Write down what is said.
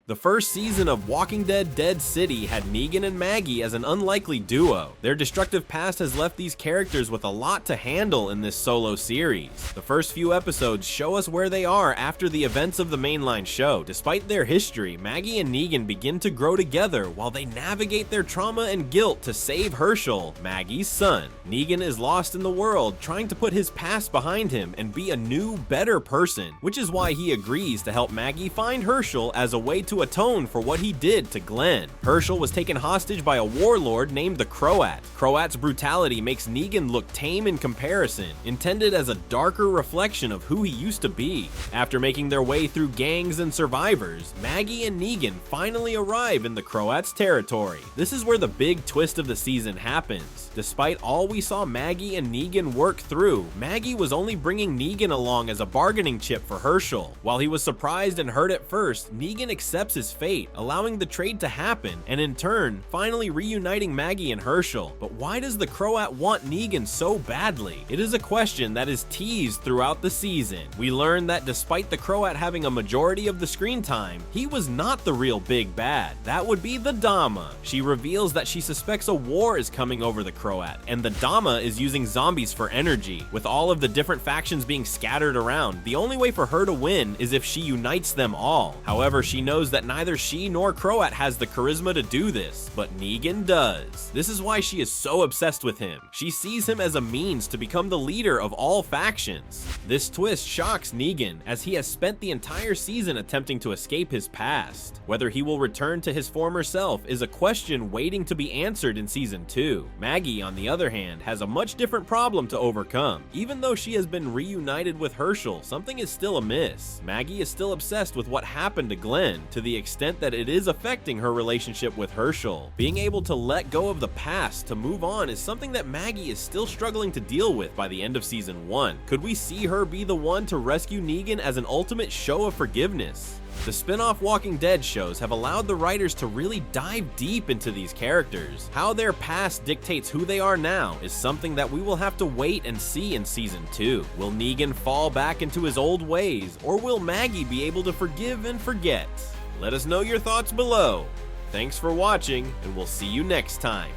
The first season of Walking Dead Dead City had Negan and Maggie as an unlikely duo. Their destructive past has left these characters with a lot to handle in this solo series. The first few episodes show us where they are after the events of the mainline show. Despite their history, Maggie and Negan begin to grow together while they navigate their trauma and guilt to save Herschel, Maggie's son. Negan is lost in the world, trying to put his past behind him and be a new, better person, which is why he agrees to help Maggie find Herschel as a way to atone for what he did to Glenn. Herschel was taken hostage by a warlord named the Croat. Croat's brutality makes Negan look tame in comparison, intended as a darker reflection of who he used to be. After making their way through gangs and survivors, Maggie and Negan finally arrive in the Croats' territory. This is where the big twist of the season happens. Despite all we saw Maggie and Negan work through, Maggie was only bringing Negan along as a bargaining chip for Herschel. While he was surprised and hurt at first, Negan accepts his fate, allowing the trade to happen, and in turn, finally reuniting Maggie and Herschel. But why does the Croat want Negan so badly? It is a question that is teased throughout the season. We learn that despite the Croat having a majority of the screen time, he was not the real big bad. That would be the Dama. She reveals that she suspects a war is coming over the Croat, and the Dama is using zombies for energy. With all of the different factions being scattered around, the only way for her to win is if she unites them all. However, she knows that neither she nor Croat has the charisma to do this, but Negan does. This is why she is so obsessed with him. She sees him as a means to become the leader of all factions. This twist shocks Negan, as he has spent the entire season attempting to escape his past. Whether he will return to his former self is a question waiting to be answered in season 2. Maggie, on the other hand, has a much different problem to overcome. Even though she has been reunited with Herschel, something is still amiss. Maggie is still obsessed with what happened to Glenn, to the extent that it is affecting her relationship with Herschel. Being able to let go of the past to move on is something that Maggie is still struggling to deal with by the end of season 1. Could we see her be the one to rescue Negan as an ultimate show of forgiveness? The spin-off Walking Dead shows have allowed the writers to really dive deep into these characters. How their past dictates who they are now is something that we will have to wait and see in season 2. Will Negan fall back into his old ways, or will Maggie be able to forgive and forget? Let us know your thoughts below. Thanks for watching, and we'll see you next time.